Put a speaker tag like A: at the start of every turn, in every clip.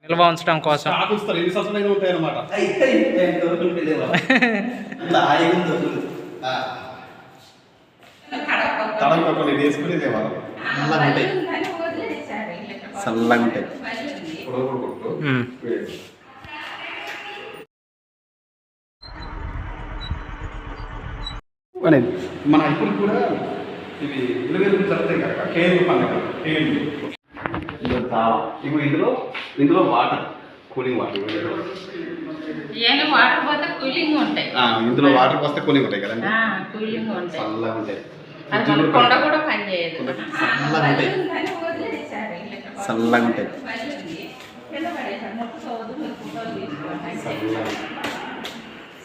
A: నిల్వ ఉంచడం కోసం
B: ఎన్ని సంవత్సరాలు ఉంటాయి అన్నమాట. తడవకుండా వేసుకునేదే వాళ్ళు చల్లగా ఉంటాయి, చల్లగా ఉంటాయి. మన ఇప్పుడు కూడా ఇవి ఇరవై జరుగుతాయి కదా, కేంద్ర పండుగ కేంద్ర ఇగో ఇందులో వాటర్ కూలింగ్ వాటర్ ఇందులో వాటర్ పోస్తే కూలింగ్ ఉంటాయి కదండి, చల్లగా ఉంటాయి. చల్లగా ఉంటాయి,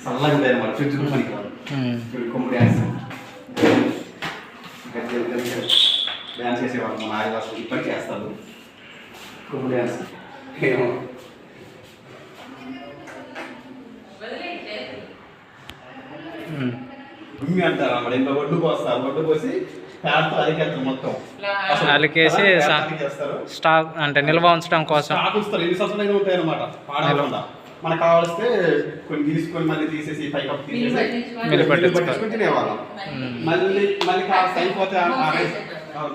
B: చల్లగా ఉంటాయి అన్నమాట. ఫ్రిడ్జ్ పనికి కొమ్ముడు డ్యాన్స్ చేసేవాళ్ళు మన ఆదివాసులు ఇప్పటికీ చేస్తారు కొమ్ముడు డ్యాన్స్. ఏమో భూమి అంటారు అన్నమాట. ఇంట్లో ఒడ్డు పోస్తారు, ఒడ్డు పోసి ప్యాడ్తో అలికేస్తారు, మొత్తం
A: అలికేసి స్టాక్ అంటే నిల్వ ఉంచడం కోసం
B: ఉంచుతారు. ఎన్ని సంవత్సరాలు ఉంటాయి అన్నమాట పాడకుండా. మనకు కావాల్స్తే కొన్ని తీసుకొని మళ్ళీ తీసేసి పైకప్పు తీసేసి పట్టించుకొని తినేవాళ్ళం. మళ్ళీ కాస్త అయిపోతే ఆ రైస్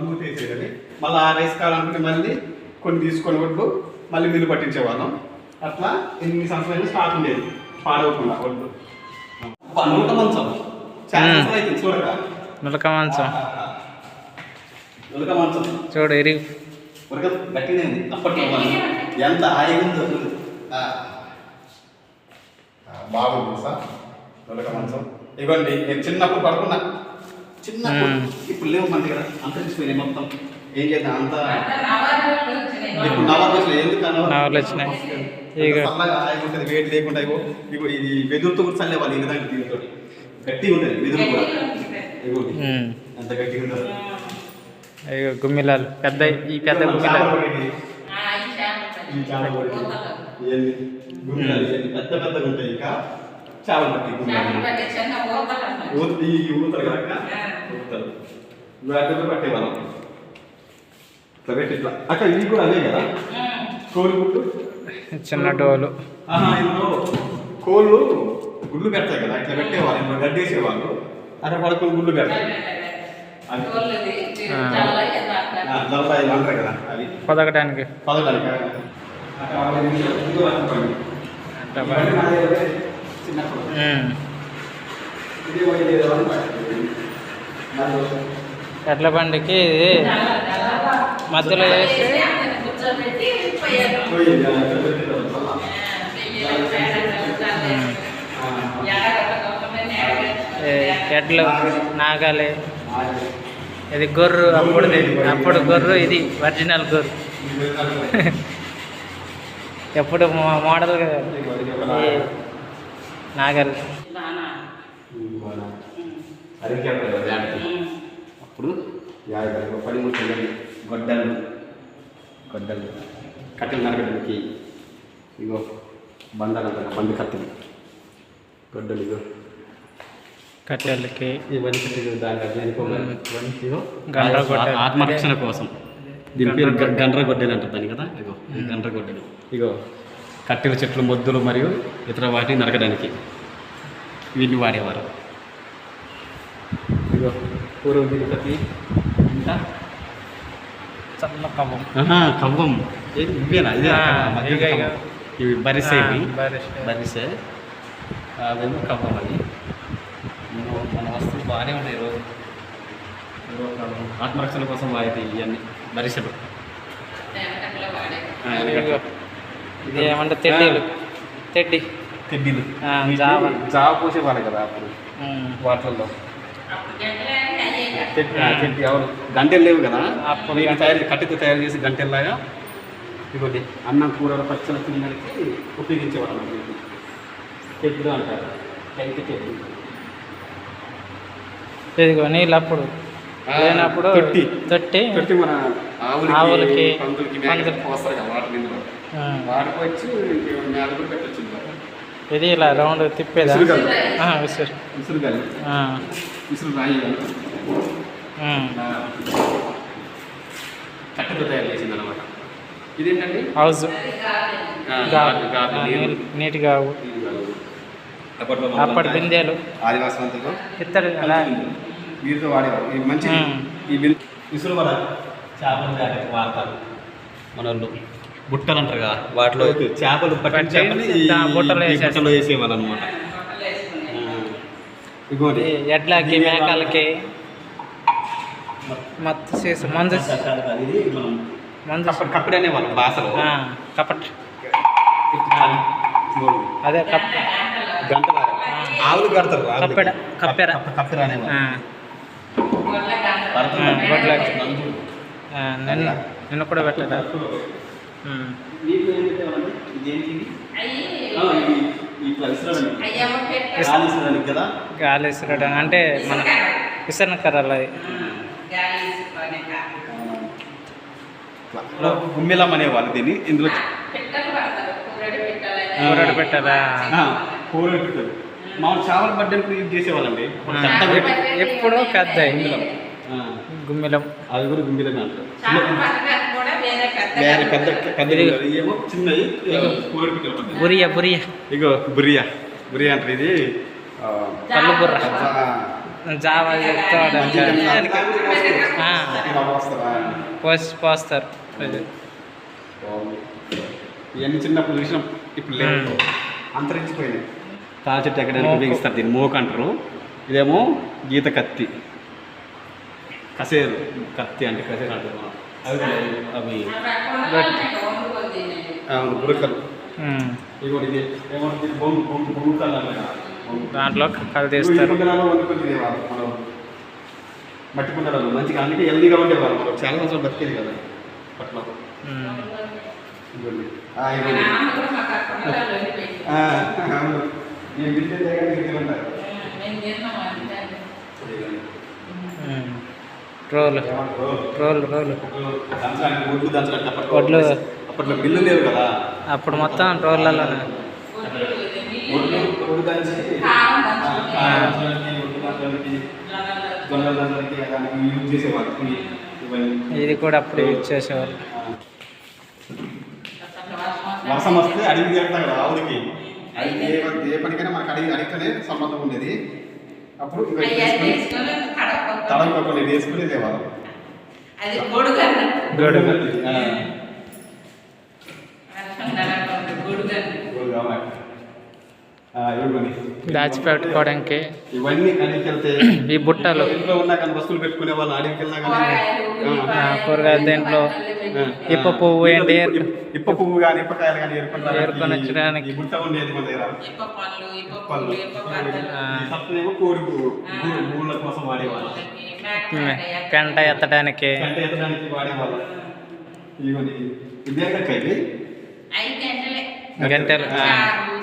B: నూనె తీసేది, మళ్ళీ ఆ రైస్ కావాలనుకుంటే మళ్ళీ కొన్ని తీసుకొని ఒడ్లు మళ్ళీ మిల్లు పట్టించేవాళ్ళం. అట్లా ఎన్ని సంవత్సరాలు స్టాక్ ఉండేది పాడవకుండా ఒడ్లు. నులక మంచం చూడక,
A: నులక మంచం
B: నులక మంచం
A: చూడు ఎరిగి
B: ఉరక గట్టినే ఉంది అప్పట్లో. ఎంత హాయిగా ఉందో బాగుంది సార్ నులక మంచం. ఇవ్వండి నేను చిన్నప్పుడు పడుకున్నా, చిన్నప్పుడు. ఇప్పుడు లేవు మన దగ్గర, అంతరించిపోయినాయి మొత్తం. ఏం చేద్దాం అంతా ఇప్పుడు నవర్లు వచ్చినాయి. ఎందుకు నవర్లు వచ్చినాయి? చల్లగా హాయిగా ఉంటుంది, వేడి లేకుండా. ఇగో ఇది వెదురుతో కూడా చల్లేవాళ్ళు ఈ విధంగా. దీంతో గట్టిగా ఉంటుంది వెదురు కూడా. ఇగోండి ఎంత గట్టిగా ఉంటుంది.
A: గుమ్మిలాలు పెద్ద, ఈ పెద్ద గుమ్మిలాలు
B: పెద్ద పెద్దగా ఉంటాయి. ఇంకా చాలా పట్టి ఊతలు కనుక ఊతలు వాటితో పట్టేవాళ్ళం. ఇట్లా పెట్టి ఇట్లా అక్కడ ఇవి కూడా అదే కదా కోళ్ళు గుడ్లు,
A: చిన్న డోలు.
B: ఇందులో కోళ్ళు గుడ్లు పెడతాయి కదా, ఇట్లా పెట్టేవాళ్ళు. ఇందులో గడ్డేసేవాళ్ళు, అక్కడ పడుకొని గుడ్లు పెడతాయి. నలభై అంటారు కదా, అవి
A: పొదగడానికి ఎడ్ల బండికి మధ్యలో వేసి ఎడ్లు నాగాలి. ఇది గొర్రు, అప్పుడు గొర్రు, ఇది ఒరిజినల్ గొర్రు. ఎప్పుడు మోడల్ నాగల్.
B: అప్పుడు 13 గొడ్డలు కట్టెలు నరకడానికి. ఇగో బండాలు అంటారు, బండి కట్టెలు గొడ్డలు. ఇగో
A: కట్టెలకి
B: ఆత్మరక్షణ కోసం. దీని పేరు గండ్ర గొడ్డలు అంటారు దాన్ని కదా. ఇగో గండ్ర గొడ్డలు. ఇగో కట్టెల చెట్లు, మొద్దులు మరియు ఇతర వాటిని నరకడానికి వీటిని వాడేవారు. ఇగో పూర్వం దీని కత్తి, ఇంకా
A: చల్ల కవ్వం.
B: కవ్వం ఇవేనా? ఇవి బరిసే, బరిసే అవేమో కవ్వం. అది మన వస్తువులు బాగానే ఉన్నాయి రోజు. ఆత్మరక్షణ కోసం వాడితే ఇవన్నీ బరిసెలు.
A: ఇది ఏమంటే తెడ్డీలు, తెడ్డీలు జావ పోసేవాళ్ళు కదా అప్పుడు వాటర్లో. తెడ్డి ఎవరు గంటెలు లేవు కదా అప్పుడు, కట్టెతో తయారు చేసి గంటెల్లాగా. ఇవ్వండి అన్నం, కూరలు, పచ్చళ్ళు తినడానికి ఉపయోగించేవాళ్ళు. తెడ్డు అంటారు, టెంకి తెడ్డు. ఇదిగో నీళ్ళు అప్పుడు లేనప్పుడు తొట్టి మన ఆవులకి పోస్తారు కదా వాటర్. ఇందులో వాటర్ వచ్చి మేలు పెట్టచ్చు. ఇది ఇలా రౌండ్ తిప్పేదా? విసురుగాలి, విసురు రాయి కట్టెతో తయారు చేసింది అనమాట. ఇదేంటండి
C: హౌస్
A: గార్డెన్
C: నీట్గా అప్పటి బిందెలు
B: ఆదివాసంతులు
C: ఇత్తడి అలా
B: వీటితో వాడేవారు ఇది మంచి ఈ విసులు వల చేపలు వేటకి వాడతారు మన వాళ్ళు బుట్టలు అంటారు కదా వాటిలో చేపలు పట్టిన చేపని బుట్టలో వేసేవాళ్ళు అనమాట. ఇంకోటి
C: ఎడ్లకి మేకలకి మొత్తం చేసి మందు మందు
B: కప్పడి అనేవాళ్ళు భాషలో
C: కపట్ అదే
B: గంట ఆవులు కడతారు
C: కప్పెడ కప్పెర
B: కప్పెర అనేవాళ్ళు.
C: నిన్ను కూడా పెట్టడా గాలి విసరడం అంటే మన విసరణ కర్రలు అది
B: గుమ్మిలం అనేవాళ్ళు దీన్ని. ఇందులో
C: కూరడు పెట్టారా
B: కూరడు పెట్టారు మామూలు చేపల పడ్డానికి యూజ్ చేసేవాళ్ళండి.
C: ఎప్పుడో పెద్ద ఇందులో గుమ్మిలం
B: అది కూడా గుమ్మిలమే అంటారు. వేరే పెద్ద పెద్ద ఏమో చిన్నవి కూరడు పెట్టారు.
C: బురియా బురియా
B: ఇగో బురియా బురియా అంటారు. ఇది
C: కళ్ళు బుర్ర జావా పోస్తారు.
B: ఇవన్నీ చిన్నప్పుడు చూసినాం, ఇప్పుడు లేవు, అంతరించిపోయినాయి. తాళ చెట్టు ఎక్కడానికి ఉపయోగిస్తారు దీన్ని, మోక అంటారు. ఇదేమో గీత కత్తి, కసేరు కత్తి అంటే కసేరు అంటారు. అవి బురకలు. ఇదిగోటి ఇది ఏమంటుంది బొంగుకలు అన్నారు.
C: దాంట్లో కళ్ళు తీస్తారు.
B: వండుకొని తినేవాళ్ళు మనం, మట్టి కుండలలో మంచిగా అందుకే హెల్దీగా ఉండేవాళ్ళు. మనం చాలా సంవత్సరాలు బతికేది కదా అట్లా.
C: రోలు రోలు రోలు వడ్లు
B: అప్పట్లో బిల్లు లేవు కదా,
C: అప్పుడు మొత్తం రోళ్ళలోనే ఇది కూడా అప్పుడు యూజ్ చేసేవాళ్ళు.
B: వర్షం వస్తే అడిగి తీరుతాం కదా ఆవులకి, అది ఏ పనికైనా మనకు అడిగితేనే సంబంధం ఉండేది. అప్పుడు తడవకుండా వేసుకుని లేవాలి.
C: దాచిపెట్టుకోవడానికి
B: ఇవన్నీ అడిగికి వెళ్తే
C: ఈ బుట్టలు
B: ఇంట్లో ఉన్నా కానీ వస్తువులు పెట్టుకునే వాళ్ళు అడిగికి వెళ్ళినా కానీ
C: కూరగాయలు దేంట్లో ఇప్ప పువ్వు ఏంటి
B: ఇప్ప పువ్వు కానీ ఇప్పకాయలు కానీ
C: ఏరుకొని వచ్చడానికి
B: బుట్ట ఉండేది మన దగ్గర. సప్నేమో కోడి పువ్వు పువ్వుల కోసం వాడేవాళ్ళు,
C: పెంట ఎత్తడానికి
B: వాడేవాళ్ళు. ఇవన్నీ ఇదేంటంటే
C: గంటలు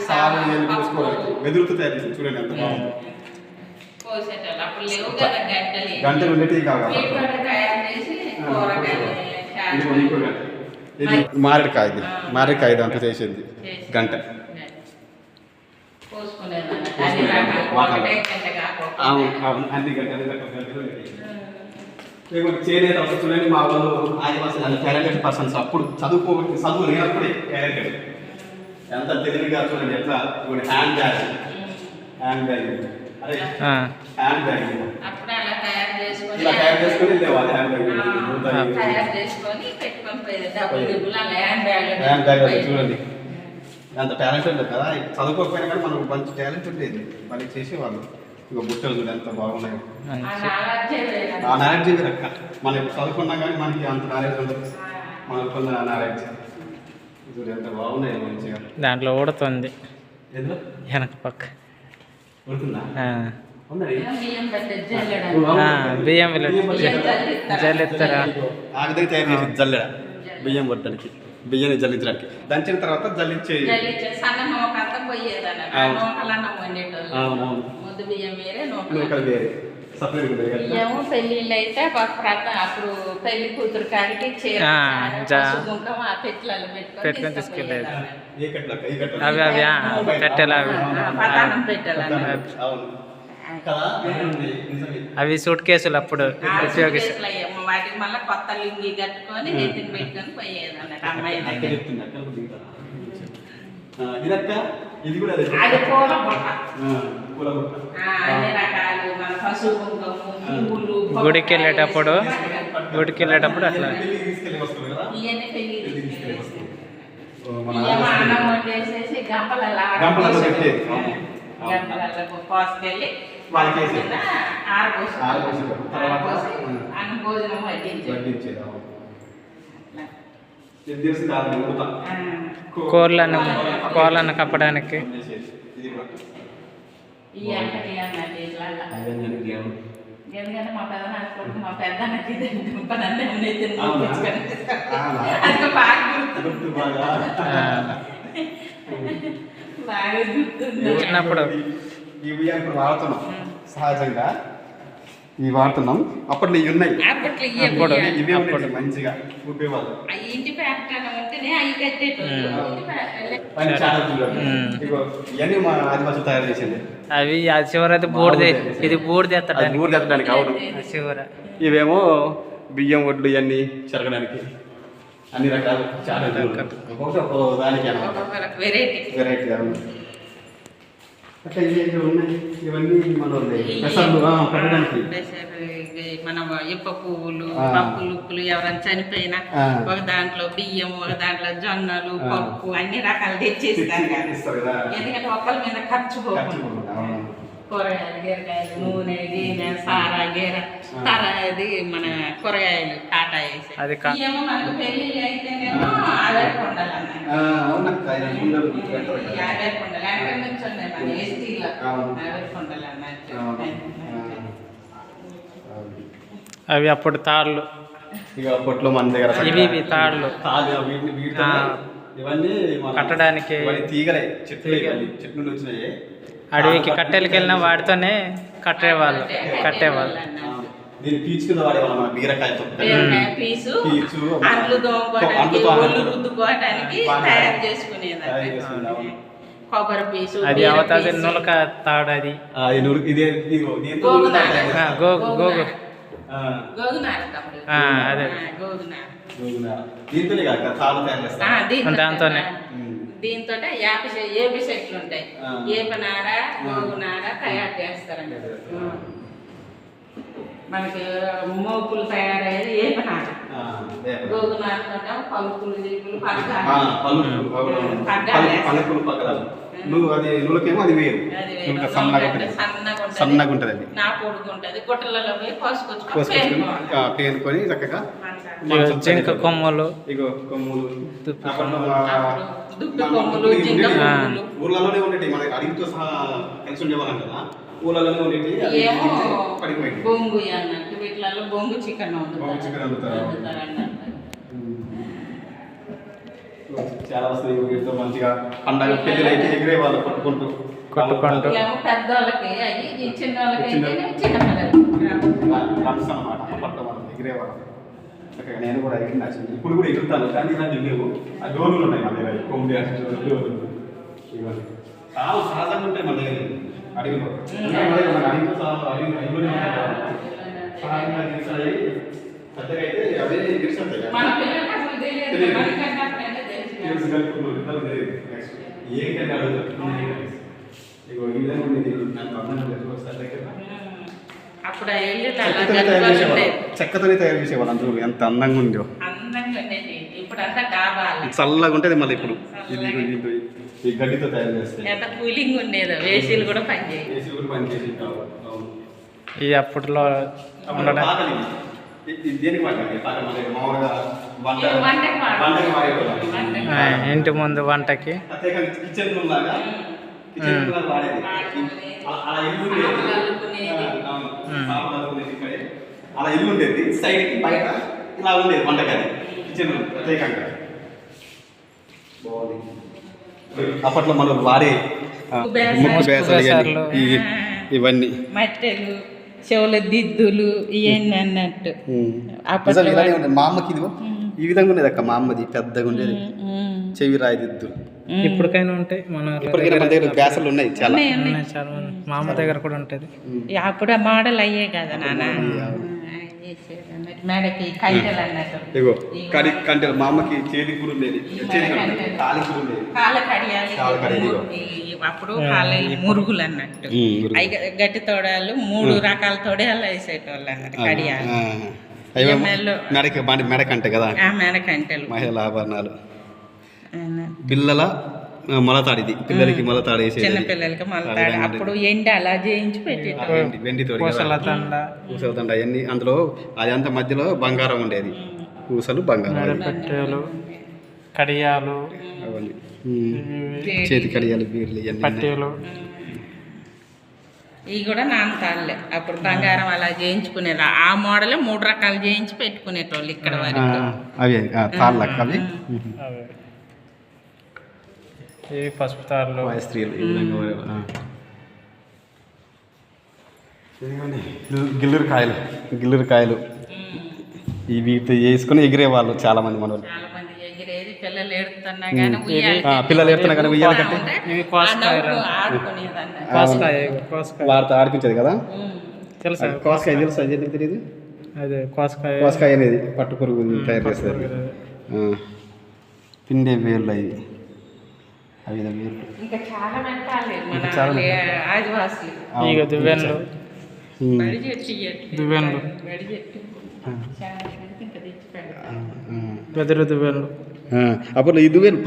B: సాలు పోసుకోవడానికి వెదురుతో తయారు చేసి చూడండి ఎంత బాగుంది. గంటలు ఉండేటివి కావాలి. ఇది మారేడుకాయ, ఇది మారేడుకాయ అంతా చేసింది గంట. అవును అవును, అన్ని గంటలు చేనేత చూడండి. మా వాళ్ళు ఆదివాసులు టాలెంటెడ్ పర్సన్స్, అప్పుడు చదువు లేనప్పుడే టాలెంటెడ్. ఎంత తెలివిగా చూడండి ఎట్లా. హ్యాండ్ బ్యాగ్, హ్యాండ్ బ్యాగ్, అదే హ్యాండ్ బ్యాగ్ ఇలా తయారు చేసుకొని వెళ్ళేవాళ్ళు. హ్యాండ్ బ్యాగ్ చూడండి అంత టాలెంట్ ఉండదు కదా. చదువుకోకపోయినా కానీ మనకు మంచి టాలెంట్ ఉండేది, మళ్ళీ చేసేవాళ్ళు. ఇక బుట్టలు చూడండి ఎంత బాగున్నాయి. ఆ నాలెడ్జ్ ఇది రక్క. మనం ఇప్పుడు చదువుకున్నాం కానీ మనకి అంత నాలెడ్జ్ ఉండదు, మనకున్న నాలెడ్జ్ చూడు ఎంత బాగున్నాయి మంచిగా.
C: దాంట్లో ఊడుతుంది వెనక పక్క బియ్యం జల్లిస్తారా.
B: ఆగదే తయారు చేసి జల్లెడ బియ్యం కొట్టడానికి, బియ్యాన్ని జల్లించడానికి. దంచిన తర్వాత జల్లించే నూకలు వేరే సపరేట్
D: పెళ్ళిళ్ళు అయితే అప్పుడు పెళ్లి కూతురు కాడికి
C: పెట్టుకొని తీసుకెళ్ళేది. అవి అవి పెట్టెలు అవి సూట్ కేసులు అప్పుడు ఉపయోగిస్తారు.
D: వాటికి మళ్ళీ కొత్త లింగి కట్టుకొని నెత్తిని పెట్టుకొని పోయేది అన్నట్టు అమ్మాయి
B: అక్క
D: దగ్గర.
B: చెప్తుంది అక్క దిగుతారా? ఇదక్క ఇది కూడా అదే
D: అది పూల బొట్ట.
B: పూల బుట్ట.
D: అన్ని రకాలు మన పసుపు కుంకుమ పువ్వులు
C: గుడికి వెళ్ళేటప్పుడు అట్లా
B: పెళ్ళికి తీసుకెళ్ళి వస్తుంది కదా
D: ఇవన్నీ పెళ్లి
B: పెళ్ళికి తీసుకెళ్ళి వస్తుంది. మన
D: ఇవేమో అన్నం వండేసేసి గంపలలో
B: గంపలలో పెట్టేది. అవును.
D: గంపలలో పోసుకెళ్ళి
B: వాళ్ళకి వేసేది.
D: కింద ఆరబోసి
B: ఆరబోసి తర్వాత
D: అన్నం భోజనం వడ్డించేది.
B: వడ్డించేది. అవును. ఇది తెలుసు కాదు ఉడతా.
C: కోళ్ళను కప్పడానికి
B: ఇది కూడా
D: ఈ అంటకి అన్నట్టు ఇట్లా ఎందుకంటే మా పెద్దనాన్న కొడుకు మా పెద్దన్నకి దుంపనన్నీ నెత్తిని అది బాగా గుర్తు
B: బాగా
D: బాగా గుర్తుంది.
C: చిన్నప్పుడు
B: ఇవి ఇప్పుడు వాడుతున్నాం సహజంగా ఇవి వాడుతున్నాం. అప్పట్లో ఇవి ఉన్నాయి.
D: అప్పట్లో
C: అప్పుడు
B: ఇవే ఉన్నాయి మంచిగా ఊపేవాళ్ళు.
D: ఇంటి పెట్టడం ఉంటేనే అవి కట్టేటోళ్ళు. ఇంటి పెట్టలే.
B: పైన చాలా చూడండి. ఇగో ఇవన్నీ మా ఆదివాసులు తయారు చేసింది.
C: అవి అది చివరి బూడిది, ఇది బూడిది
B: అది
C: ఎత్తడానికి
B: ఊరు ఎత్తడానికి అవును.
C: చివర.
B: ఇవేమో బియ్యం వడ్లు ఇవన్నీ చెరగడానికి అన్ని రకాలు చాలా ఒక్కొక్కటి ఒక్కో దానికి అన్నమాట.
D: ఒక్కొక్క వెరైటీ.
B: వెరైటీ అవును. అంటే ఇవి ఉన్నాయి. ఇవన్నీ మన పెసర్లు పెట్టడానికి
D: మన ఇప్ప పువ్వులు
B: ఆ.
D: పప్పులు ఉప్పులు ఎవరైనా చనిపోయినా
B: ఆ.
D: ఒక దాంట్లో బియ్యం ఒక దాంట్లో జొన్నలు పప్పు అన్ని రకాలు తెచ్చేస్తారు కదా.
B: ఇస్తారు కదా.
D: ఎందుకంటే ఒకళ్ళ మీద ఖర్చు
B: ఖర్చు
D: పోకుండా
B: పోకుండా, అవును.
D: కూరగాయలు గీరకాయలు నూనె గీనె సారా గీర అది మన కూరగాయలు కాటా వేసి
C: అది
D: ఏమో మనకు పెళ్లి అయితేనేమో ఆవేరకుండాలి అన్నమాట.
B: అవునక్క, ఇది ముందర పెట్టరు కదా.
D: ఆవేరకుండాలి వెనక నుంచి ఉన్నాయి మన ఎస్టీలో
B: అవును.
D: ఆవేరకుండాలి అన్నట్టు.
C: అవి అప్పుడు తాళ్ళు,
B: ఇక అప్పట్లో మన దగ్గర
C: ఇవి తాళ్ళు
B: తాళ్ళు, వీటితో ఇవన్నీ మన-
C: కట్టడానికి.
B: ఇవన్నీ తీగలే, చెట్లు ఇవన్నీ చెట్ల నుండి వచ్చినాయి.
C: అడవికి కట్టెలకి వెళ్ళిన వాటితోనే కట్టేవాళ్ళు.
B: ఆ, దీన్ని పీచు కింద వాడేవాళ్ళం మన బీరకాయతో.
D: బీరకాయ పీసు
B: పీచు,
D: అంట్లు దోముకోవడానికి
B: అంట్లు
D: ఒళ్ళు రుద్దుకోవడానికి తయారు చేసుకునేది
B: తయారు చేసుకునేది, అవును.
D: కొబ్బరి పీసు
C: అది
D: బీర
C: అవుతుంది
D: పీసు,
C: నులక తాడు. అది
B: ఇదే ఇదిగో దీంతో
D: గోగునార.
B: తయారు చేస్తారు.
C: గోగు
D: గోగునార తమ్ముడు.
C: అదే.
D: గోగునార.
B: గోగునార. దీంతోనే కాక తాళ్ళు తయారు చేస్తారు.
C: దాంతోనే.
D: దీంతో ఏపి చెట్లు ఉంటాయి.
B: ఆ.
D: ఏపనార గోగునార తయారు చేస్తారండి. మనకి మోపులు తయారయ్యేది ఏపనార. గోగునారతో పలుకులు జీపులు
B: పలుకులు పక్కదాలు. నువ్వు అది నులకేమో అది వేరు. నులక సన్నగా ఉంటుంది. సన్నగా ఉంటుంది అది.
D: నా పొడుగు ఉంటుంది. గుట్టలలో పోయి
B: కోసుకొచ్చుకొని పేనుకొని చక్కగా
C: జింక కొమ్మలు,
B: ఇగో కొమ్ములు,
C: దుప్పి
B: అప్పట్లో
D: దుప్పి కొమ్ములు, జింక కొమ్ములు.
B: ఊర్లలోనే ఉండేవి. మనకి అడిగితో సహా కలిసి ఉండేవాళ్ళం కదా. ఊర్లలోనే ఉండేవి.
D: ఏమో
B: పడిపోయింది.
D: బొంగు అన్నట్టు వీటిలలో బొంగు చికెన్
B: బొంగు చికెన్ వండుతారు.
D: అన్నట్టు.
B: చాలా వస్తాయి. వీటితో మంచిగా పండగ పెళ్ళిళ్ళు అయితే ఎగిరే వాళ్ళు కొట్టుకుంటూ.
D: ఏమో పెద్దోళ్ళకి అయ్యి ఈ చిన్నోళ్ళకి అయితే చిన్నపిల్లలు
B: డ్రమ్స్ అన్నమాట. అప్పట్లో మనం ఎగిరేవాళ్ళం. చక్కగా నేను కూడా ఎగిరిన. ఇప్పుడు కూడా ఎగురుతాను కానీ ఇలాంటి లేవు. ఆ డోర్లు ఉన్నాయి మన దగ్గర. కొమ్మిడి డోర్లు ఇవన్నీ చాలా సహజంగా ఉంటాయి మన దగ్గర అడవిలో. మన అడవిలో అడవిలోనే ఉంటాయి కదా. సహజంగా గిరిసాయి పెద్దగా అయితే అవే గిరిసంతాయి.
D: మన పిల్లలకి అసలు తెలియదు. మనకన్నా అప్పుడైనా తెలుసు.
B: ఏంటంటే అడుగుతారు. ఇగో ఈ విధంగా ఉండేది. నాకు అర్థం లేదు. ఒకసారి దగ్గర
D: అప్పుడు ఆ ఇల్లు అలా
B: చెక్కతోనే తయారు
D: గంటలు
B: చేసేవాళ్ళు.
D: ఉండేది.
B: చెక్కతోనే తయారు చేసేవాళ్ళు. అందరూ ఎంత అందంగా ఉందో.
D: అందంగా ఉండేది. ఇప్పుడు అంతా డాబాలు.
B: చల్లగా ఉంటుంది మళ్ళీ ఇప్పుడు. ఇది ఈ గడ్డితో తయారు చేస్తే
D: ఎంత కూలింగ్ ఉండేదో. వేసీలు కూడా పనిచేయవు.
B: ఏసీ కూడా పనిచేసి అవును.
C: ఈ అప్పట్లో ఉండడం.
B: పాకలి ఇది దేనికి వాడాలి? పాకలి మన దగ్గర మామూలుగా వంటకి
D: వంటకి
B: వాడేవాళ్ళం.
D: వంటకి.
C: ఇంటి ముందు వంటకి
B: ప్రత్యేకంగా కిచెన్ రూమ్ లాగా వాడేది. అలా ఇల్లు ఉండేది. అవును. సామాన్లు అనుకునేది ఇక్కడే. అలా ఇల్లు ఉండేది. సైడ్కి బయట ఇలా ఉండేది వంటగది. కిచెన్ రూమ్ ప్రత్యేకంగా బాగుంది. అప్పట్లో మనం వాడే ముక్కు బేసాలు ఇవన్నీ
D: మట్టెలు చెవుల దిద్దులు ఇవన్నీ అన్నట్టు.
B: అసలు ఇలానే ఉండేది. మా అమ్మకి ఇది ఈ విధంగా ఉండేది అక్క. మా అమ్మది పెద్దగా ఉండేది. చెవి రాయి దిద్దు
C: ఇప్పటికైనా ఉంటాయి. మన
B: ఇప్పటికైనా మన దగ్గర బేసలు ఉన్నాయి చాలా.
C: ఉన్నాయి చాలా మంది. మా అమ్మ దగ్గర కూడా ఉంటుంది.
D: అప్పుడు ఆ మోడల్ అయ్యే కదా నాన్న. మేడకి కైటలు అన్నట్టు.
B: ఇగో కంటెలు మా అమ్మకి చేతి కూర ఉండేది, కాలి కూర ఉండేది,
D: కాళ్ళ కడియాలి. అప్పుడు కాళ్ళ మురుగులు అన్నట్టు. అవి గట్టి తోడాలు 3 రకాల తోడాలు వేసేటోళ్ళు అన్నట్టు కడియాలు.
B: మెడకంటే కదా
D: మెడకంటెలు,
B: మహిళా ఆభరణాలు, బిల్లల మొలతాడిది, పిల్లలకి మొలతాడు వేసేది,
D: చిన్న పిల్లలకి మొలతాడు. అప్పుడు ఎండి అలా చేయించి పెట్టేటోళ్ళు.
B: వెండితో
C: పూసల దండ
B: అవన్నీ అందులో అదంతా మధ్యలో బంగారం ఉండేది, పూసలు బంగారం,
C: పెట్టెలు, కడియాలు,
B: అవన్నీ చేతి కడియాలు, బీర్లు, ఇవన్నీ
C: పట్టెలు.
D: ఇవి కూడా నాన్నతాళ్ళే. అప్పుడు బంగారం అలా చేయించుకునేది. ఆ మోడల్ 3 రకాలు చేయించి పెట్టుకునేటోళ్ళు ఇక్కడ వరకు.
B: అవి తాళ్ళకి అవి
C: ఇవి పసుపు తాళ్ళు,
B: స్త్రీలు ఈ విధంగా గిల్లురు కాయలు ఇవి వేసుకుని ఎగిరేవాళ్ళు చాలా మంది మనోళ్ళు.
D: చాలా మంది ఎగిరేది. పిల్లలు ఏడుతున్నా కానీ
B: పిల్లలు ఏడుతున్నా కానీ ఉయ్యాలి కట్టి
C: ఇవి కోసకాయలు,
B: వారితో ఆడిపించేది కదా.
C: తెలుసా
B: కోసకాయ తెలుసు, అది ఎందుకు తెలియదు.
C: అదే కోసకాయ,
B: కోసకాయ అనేది పట్టు పురుగు తయారు చేస్తారు. పిండే వేళ్ళు అవి, అవి వేళ్ళు
D: ఇంకా చాలా పెట్టాలి మన ఆదివాసులు.
C: ఇక దువ్వెన్లు,
D: బడి చెట్టు
C: దువ్వెన్లు,
D: బడి చెట్టు ఇంకా తెచ్చి పెడతాం.
C: వెదురు దువ్వెన్లు.
B: అప్పుడు ఈ దువ్వెలు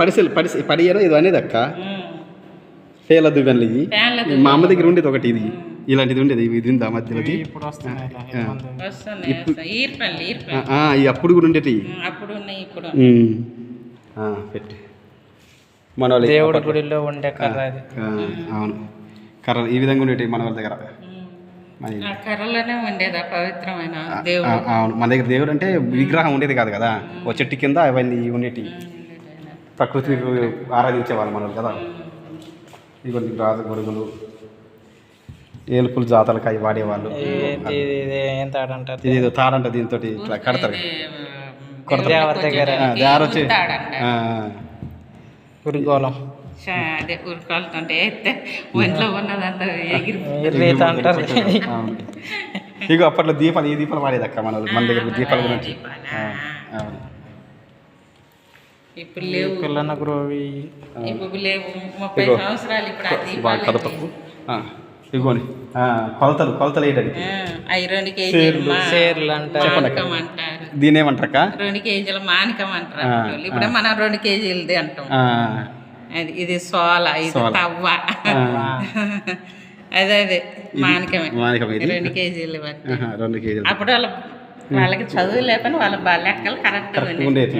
B: పడియారో ఇది అనేది అక్క, పేల దువ్వెన్లు ఇవి. మా అమ్మ దగ్గర ఉండేది ఒకటి, ఇది ఇలాంటిది ఉండేది, ఇది ఉందా మధ్యలోకి.
C: ఇప్పుడు వస్తున్నాయి
B: ఇవి అప్పుడు కూడా ఉండేవి.
D: అప్పుడు ఉన్నాయి, ఇప్పుడు
B: పెట్టి మన వాళ్ళు
C: దేవుడి గుడిలో ఉండే కర్ర అది.
B: అవును, కర్రలు ఈ విధంగా ఉండేవి మన వాళ్ళ దగ్గర.
D: కర్రలోనే ఉండేదా పవిత్రమైన దేవుడు.
B: అవును, మన దగ్గర దేవుడు అంటే విగ్రహం ఉండేది కాదు కదా, ఓ చెట్టు కింద అవన్నీ ఉండేవి, ప్రకృతిని ఆరాధించేవాళ్ళు మన వాళ్ళు కదా. ఇవన్నీ రాజు గొడుగులు, ఏలుపులు జాతరలకు అవి వాడేవాళ్ళు.
C: ఏం తాడంటారు,
B: ఇదేదో తాడంట, దీంతో ఇట్లా కడతారు, దేవర వచ్చి
C: ఉరిగోళం,
D: అదే ఉరుకోలుతుంటే ఒంట్లో ఉన్నదంతా ఎగిరి
C: అంటారు.
B: ఇక అప్పట్లో దీపాలు, ఈ దీపాలు వాడేది అక్క మన దగ్గర దీపాల గురించి.
D: ఇప్పుడు లేవు,
C: పిల్లన గ్రోవి
D: ఇప్పుడు లేవు. 30 సంవత్సరాలు ఇప్పుడు ఆ దీపాలు.
B: కదపకు ఇగోని కొలతలు వేయడానికి
D: 2 కేజీలు
C: సేర్లు అంటారు.
D: మానికం అంటారు.
B: దీని ఏమంటారక్క?
D: 2 కేజీల మానికం అంటారు. ఇప్పుడు మనం 2 కేజీలది అంటాం. అది ఇది సోల, ఇది తవ్వ, అదే మానికమే. 2 కేజీలు బట్టి. అప్పుడు వాళ్ళకి చదువు లేకపోయినా వాళ్ళ లెక్కలు కరెక్ట్
B: ఉండేది.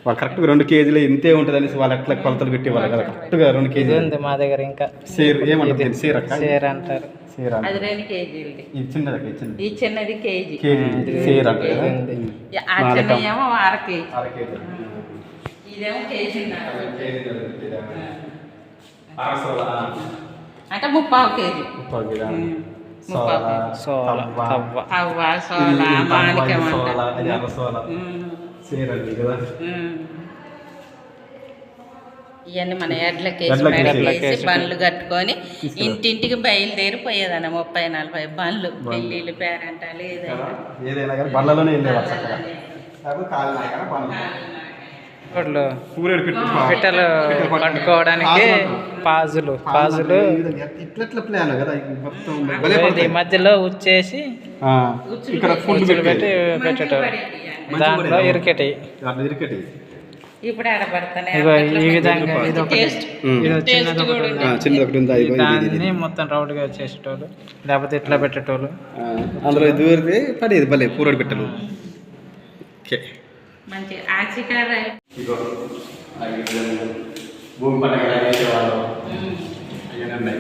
B: వాళ్ళు కరెక్ట్గా 2 కేజీలు ఇంతే ఉంటుంది అనేసి వాళ్ళు ఎట్లా కొలతలు పెట్టేవాళ్ళు కదా, కరెక్ట్గా 2 కేజీలు
C: ఉంది మా దగ్గర. ఇంకా
B: సేర్ ఏమంటారు, సేర్ అక్క,
C: సేర్ అంటారు.
D: అది 2 కేజీలది.
B: ఈ చిన్నది
D: ఈ చిన్నది కేజీ,
B: సేర్ అంటారు.
D: ఆ చిన్నయేమో 1/2 కేజీ, ఇదేమో కేజీ అంటే 3/4 కేజీ. తవ్వ, సోల, మానికం అంటారు. ఇవన్నీ మన ఎడ్లకేసి బండ్లు కట్టుకొని ఇంటింటికి బయలుదేరిపోయేదన్న 30-40 బండ్లు, పెళ్ళిళ్ళు, పేరంటాలు
B: ఏదైనా కానీ బండ్లలోనే
C: పిట్టలు పట్టుకోవడానికి పాజులు ఇది మధ్యలో ఉచ్చేసి
B: ఇక్కడ
C: పెట్టి పెట్టేటోళ్ళు, దాంట్లో ఇరికెటి.
D: ఇప్పుడు
C: ఈ విధంగా దాన్ని మొత్తం రౌండ్గా వచ్చేసేటోళ్ళు, లేకపోతే ఇట్లా పెట్టేటోళ్ళు.
B: అందులో దూరితే పడేది భలే పూరడు పెట్టలు.
D: మంచి ఆచికార
B: భూమి పండుగ చేసేవాళ్ళు ఉన్నాయి.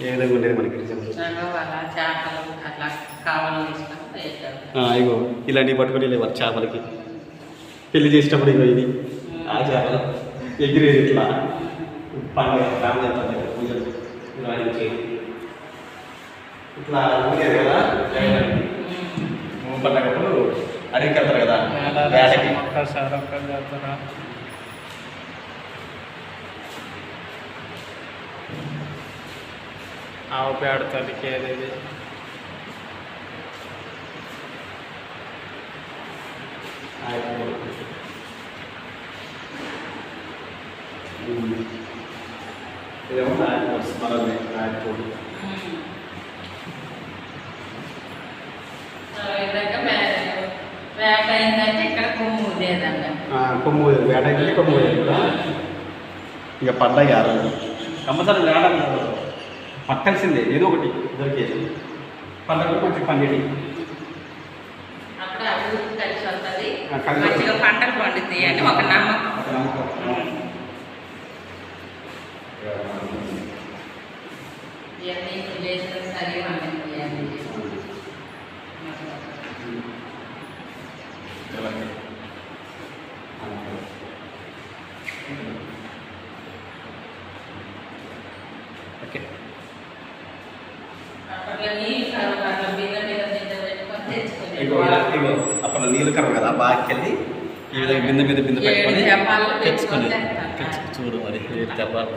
B: ఏ విధంగా ఉండేది మనకి ఇగో ఇలాంటివి పట్టుకొని వెళ్ళేవారు చేపలకి. పెళ్లి చేసేటప్పుడు ఇగో ఇది ఆ చేపలు ఎగిరేది ఇట్లా పండుగ పూజలు ఇట్లా ఉండేది కదా. భూమి పండుగప్పుడు అడిగికి వెళ్తారు కదా వేటకి.
C: ఆవు పేడ తల్లికి
B: ఇదేమో రాయల్ కోర్స్ మనది రాయల్ కోడ్.
D: వేట అయిందంటే ఇక్కడ కొమ్ము ఊదేదండి.
B: కొమ్ము వేట అయితే కొమ్ము కదా ఇక పండగ కంపల్సరీ వేట పట్టాల్సిందే ఏదో ఒకటి దొరికేది పండగ కొంచెం పండేది
D: అప్పుడు అభివృద్ధి కలిసి వస్తుంది,
B: కలిసి
D: మంచిగా పంటలు పండుతాయి అని ఒక నమ్మకం. ఇవన్నీ ఇప్పుడు చేసిన సరే మనకి
B: ఓకే.
D: అప్పట్లో నీళ్ళు కరువు అట్లా బిందె మీద బిందె పెట్టుకొని తెచ్చుకునేది.
B: ఇగో అప్పుడు నీళ్ళు కరవ కదా బాగా వెళ్ళి ఈ విధంగా బిందె మీద బిందె పెట్టుకొని
D: ఏడు తెప్పాలు
B: తెచ్చుకొని
D: తెచ్చుకొని
B: చూడు మరి తెప్పాలి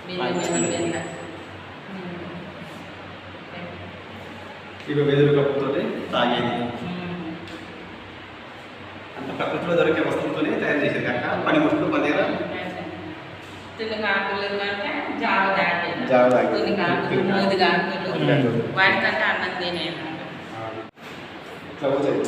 D: బిందె మీద బిందె.
B: ఇవి వెదురు కప్పుతో తాగేది అంత ప్రకృతిలో దొరికే వస్తువులతోనే తయారు చేసేది కాక పని ముట్లు మన దగ్గర
D: తునికాకులు అంటే జావ దాటేది.
B: జావ తాగేది.
D: తునికాకులు మోదిగాకులు వాటికంటే అన్నం తినేది.
B: ఇట్లా వచ్చేది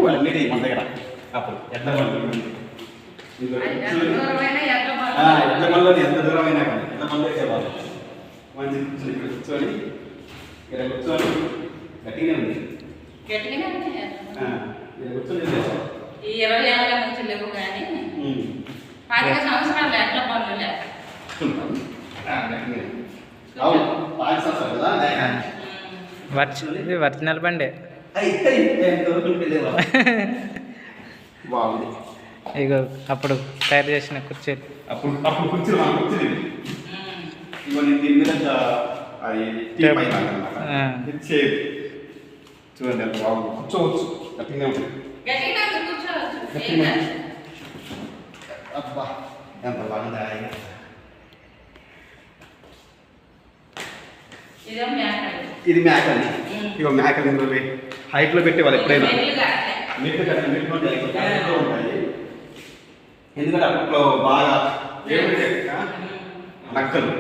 B: వాళ్ళన్నీ మన దగ్గర అప్పుడు ఎడ్ల బండ్లు ఎడ్ల బండ్లో ఎంత దూరం అయినా కానీ ఎడ్ల బండ్లు వేసేవాళ్ళు మంచి కూర్చొని ఇక్కడ కూర్చొని ఇక్కడ కూర్చొని గట్టిగానే ఉంది
D: గట్టిగానే
B: ఇక్కడ కూర్చొని చేసేవాళ్ళు.
D: ఈ 20 ఏళ్ళ నుంచి లేవు కానీ 10 సంవత్సరాలు ఎట్ల పనులు లేక
B: అవును బాగా సంవత్సరాలు కదా
C: ఇది ఒరిజినల్ బండే.
B: బాగుంది.
C: ఇగో అప్పుడు తయారు చేసిన కుర్చీలు.
B: అప్పుడు కూర్చుని మనం కూర్చుని ఇవన్నీ దీని మీద అది టీ పైన ఇచ్చేది చూడండి ఎంత బాగుంది కూర్చోవచ్చు గట్టిగానే ఉంటుంది
D: గట్టిగా కూర్చోవచ్చు.
B: గట్టిగా అబ్బా ఎంత బాగుంది
D: ఇదో మేకలు.
B: ఇది మేకని ఇగో మేకలు ఇందులో హైట్లో పెట్టేవాళ్ళు ఎప్పుడైనా
D: మెల్లిగా అట్లే.
B: మెట్లు ఉంటాయి ఎందుకంటే అప్పట్లో బాగా నక్కలు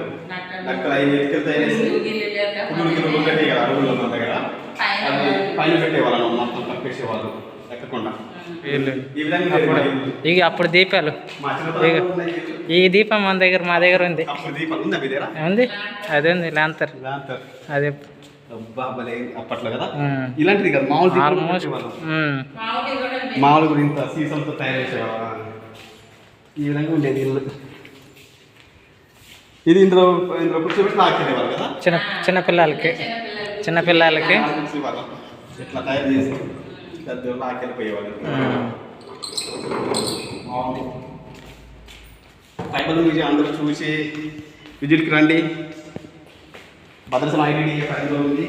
B: నక్కలు అవి ఎత్తుకెళ్తాయి
D: గిల్లు లేక
B: పురుగులు కట్టేవి కదా అడుగులో మన దగ్గర
D: పైన
B: అవి పైన పెట్టేవాళ్ళు మొత్తం కప్పేసేవాళ్ళు ఎక్కకుండా
C: వీళ్ళు
B: ఈ విధంగా
C: ఇక అప్పుడు దీపాలు.
B: మా చిన్నతనంలో ఉన్నాయి.
C: ఈ దీపం మా దగ్గర ఉంది.
B: అప్పుడు దీపాలు ఉందా మీ దగ్గర
C: ఉంది, అదే ఉంది లాంతర్.
B: లాంతర్.
C: అదే
B: అబ్బా భలే అప్పట్లో కదా ఇలాంటిది కదా మామూలు దీపాలు
C: ఆల్మోస్ట్
B: పెట్టేవాళ్ళు.
D: మామిడి కూడా
B: మామూలు కూడా ఇంత సీసంతో తయారు చేసేవాళ్ళు ఈ విధంగా ఉండేది ఇల్లు. ఇది ఇందులో కూర్చోబెట్టి లాక్కెళ్ళేవాళ్ళు కదా
C: చిన్నపిల్లలకి
B: చూసేవాళ్ళం. ఇట్లా తయారు చేసి పెద్ద లాక్కెళ్ళిపోయేవాళ్ళు. బాగుంది. ట్రైబల్ మ్యూజియం అందరూ చూసి విజిట్కి రండి. భద్రసమ ఐడి 5లో ఉంది.